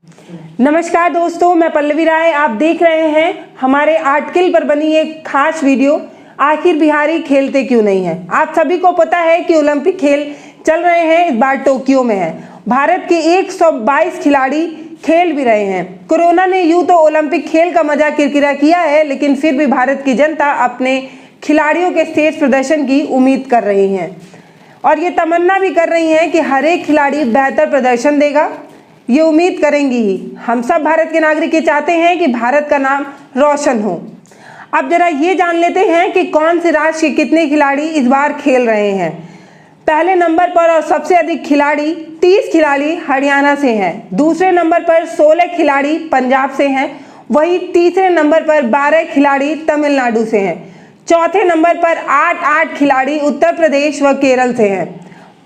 नमस्कार दोस्तों, मैं पल्लवी राय। आप देख रहे हैं हमारे आर्टिकल पर बनी एक खास वीडियो, आखिर बिहारी खेलते क्यों नहीं हैं। आप सभी को पता है कि ओलंपिक खेल चल रहे हैं, इस बार टोक्यो में है। भारत के 122 खिलाड़ी खेल भी रहे हैं। कोरोना ने यूं तो ओलंपिक खेल का मजा किरकिरा किया है, लेकिन फिर भी भारत की जनता अपने खिलाड़ियों के स्टेज प्रदर्शन की उम्मीद कर रही हैं और ये तमन्ना भी कर रही हैं कि हर एक खिलाड़ी बेहतर प्रदर्शन देगा। ये उम्मीद करेंगी ही। हम सब भारत के नागरिक ये चाहते हैं कि भारत का नाम रोशन हो। अब जरा ये जान लेते हैं कि कौन से राज्य के कितने खिलाड़ी इस बार खेल रहे हैं। पहले नंबर पर और सबसे अधिक खिलाड़ी 30 खिलाड़ी हरियाणा से हैं। दूसरे नंबर पर 16 खिलाड़ी पंजाब से हैं। वहीं तीसरे नंबर पर 12 खिलाड़ी तमिलनाडु से हैं। चौथे नंबर पर 8 खिलाड़ी उत्तर प्रदेश व केरल से हैं।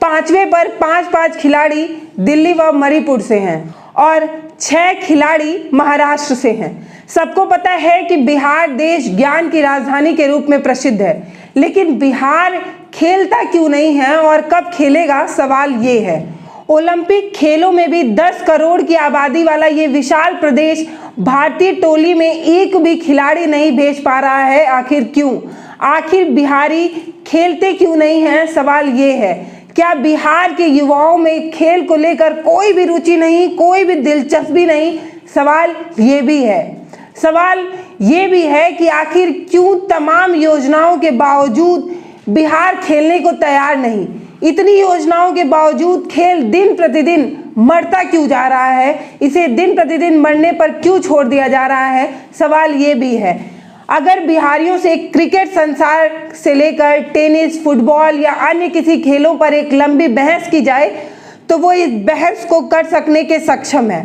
पांचवें पर 5 खिलाड़ी दिल्ली व मणिपुर से हैं और 6 खिलाड़ी महाराष्ट्र से हैं। सबको पता है कि बिहार देश ज्ञान की राजधानी के रूप में प्रसिद्ध है, लेकिन बिहार खेलता क्यों नहीं है और कब खेलेगा, सवाल ये है। ओलंपिक खेलों में भी 10 करोड़ की आबादी वाला ये विशाल प्रदेश भारतीय टोली में एक भी खिलाड़ी नहीं भेज पा रहा है। आखिर क्यों? आखिर बिहारी खेलते क्यों नहीं हैं, सवाल ये है। क्या बिहार के युवाओं में खेल को लेकर कोई भी रुचि नहीं, कोई भी दिलचस्पी नहीं? सवाल ये भी है। सवाल ये भी है कि आखिर क्यों तमाम योजनाओं के बावजूद बिहार खेलने को तैयार नहीं? इतनी योजनाओं के बावजूद खेल दिन प्रतिदिन मरता क्यों जा रहा है? इसे दिन प्रतिदिन मरने पर क्यों छोड़ दिया जा रहा है? सवाल ये भी है। अगर बिहारियों से क्रिकेट संसार से लेकर टेनिस, फुटबॉल या अन्य किसी खेलों पर एक लंबी बहस की जाए तो वो इस बहस को कर सकने के सक्षम है।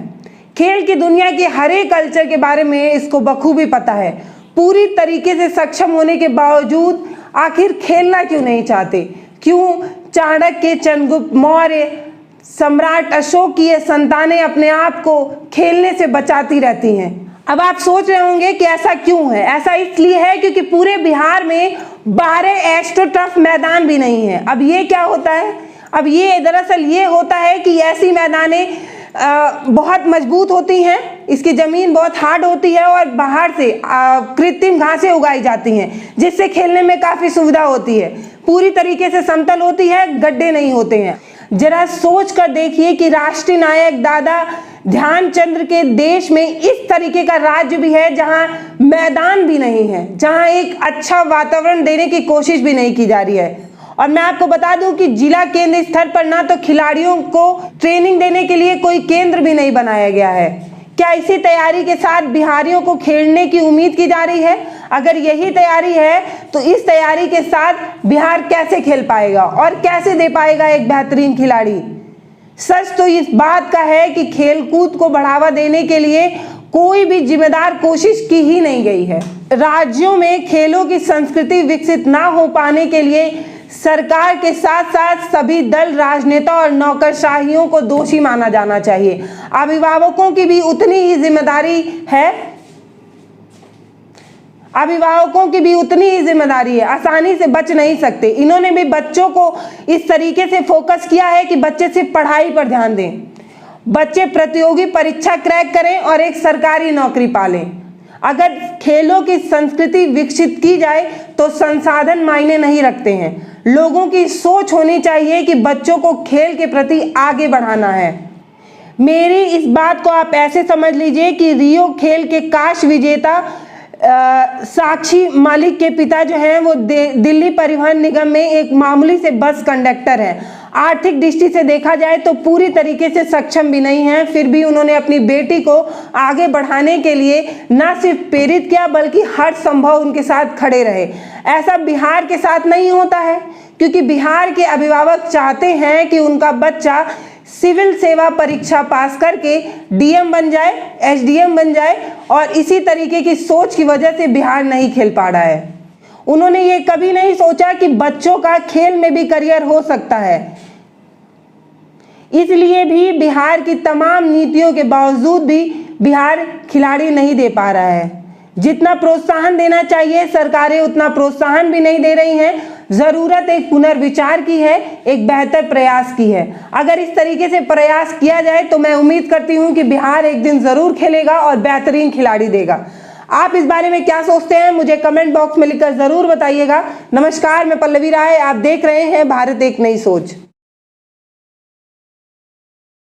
खेल की दुनिया के हर एक कल्चर के बारे में इसको बखूबी पता है। पूरी तरीके से सक्षम होने के बावजूद आखिर खेलना क्यों नहीं चाहते? क्यों चाणक्य, चंद्रगुप्त मौर्य, सम्राट अशोक की ये संतानें अपने आप को खेलने से बचाती रहती हैं? अब आप सोच रहे होंगे कि ऐसा क्यों है। ऐसा इसलिए है क्योंकि पूरे बिहार में 12 एस्ट्रोटर्फ मैदान भी नहीं है। अब ये क्या होता है? अब ये दरअसल ये होता है कि ऐसी मैदानें बहुत मजबूत होती हैं, इसकी ज़मीन बहुत हार्ड होती है और बाहर से कृत्रिम घासें उगाई जाती हैं, जिससे खेलने में काफ़ी सुविधा होती है। पूरी तरीके से समतल होती है, गड्ढे नहीं होते हैं। जरा सोच कर देखिए कि राष्ट्रीय नायक दादा ध्यानचंद्र के देश में इस तरीके का राज्य भी है जहां मैदान भी नहीं है, जहां एक अच्छा वातावरण देने की कोशिश भी नहीं की जा रही है। और मैं आपको बता दूं कि जिला केंद्र स्तर पर ना तो खिलाड़ियों को ट्रेनिंग देने के लिए कोई केंद्र भी नहीं बनाया गया है। क्या इसी तैयारी के साथ बिहारियों को खेलने की उम्मीद की जा रही है? अगर यही तैयारी है तो इस तैयारी के साथ बिहार कैसे खेल पाएगा और कैसे दे पाएगा एक बेहतरीन खिलाड़ी? सच तो इस बात का है कि खेलकूद को बढ़ावा देने के लिए कोई भी जिम्मेदार कोशिश की ही नहीं गई है। राज्यों में खेलों की संस्कृति विकसित ना हो पाने के लिए सरकार के साथ साथ सभी दल, राजनेता और नौकरशाहियों को दोषी माना जाना चाहिए। अभिभावकों की भी उतनी ही जिम्मेदारी है। अभिभावकों की भी उतनी ही जिम्मेदारी है, आसानी से बच नहीं सकते। इन्होंने भी बच्चों को इस तरीके से फोकस किया है कि बच्चे सिर्फ पढ़ाई पर ध्यान दें, बच्चे प्रतियोगी परीक्षा क्रैक करें और एक सरकारी नौकरी पालें। अगर खेलों की संस्कृति विकसित की जाए तो संसाधन मायने नहीं रखते हैं। लोगों की सोच होनी चाहिए कि बच्चों को खेल के प्रति आगे बढ़ाना है। मेरी इस बात को आप ऐसे समझ लीजिए कि रियो खेल के कांस्य विजेता साक्षी मालिक के पिता जो हैं वो दिल्ली परिवहन निगम में एक मामूली से बस कंडक्टर हैं। आर्थिक दृष्टि से देखा जाए तो पूरी तरीके से सक्षम भी नहीं हैं, फिर भी उन्होंने अपनी बेटी को आगे बढ़ाने के लिए न सिर्फ प्रेरित किया बल्कि हर संभव उनके साथ खड़े रहे। ऐसा बिहार के साथ नहीं होता है, क्योंकि बिहार के अभिभावक चाहते हैं कि उनका बच्चा सिविल सेवा परीक्षा पास करके डीएम बन जाए, एसडीएम बन जाए, और इसी तरीके की सोच की वजह से बिहार नहीं खेल पा रहा है। उन्होंने ये कभी नहीं सोचा कि बच्चों का खेल में भी करियर हो सकता है। इसलिए भी बिहार की तमाम नीतियों के बावजूद भी बिहार खिलाड़ी नहीं दे पा रहा है। जितना प्रोत्साहन देना चाहिए सरकारें उतना प्रोत्साहन भी नहीं दे रही हैं। जरूरत एक पुनर्विचार की है, एक बेहतर प्रयास की है। अगर इस तरीके से प्रयास किया जाए तो मैं उम्मीद करती हूं कि बिहार एक दिन जरूर खेलेगा और बेहतरीन खिलाड़ी देगा। आप इस बारे में क्या सोचते हैं मुझे कमेंट बॉक्स में लिखकर जरूर बताइएगा। नमस्कार, मैं पल्लवी राय, आप देख रहे हैं भारत एक नई सोच।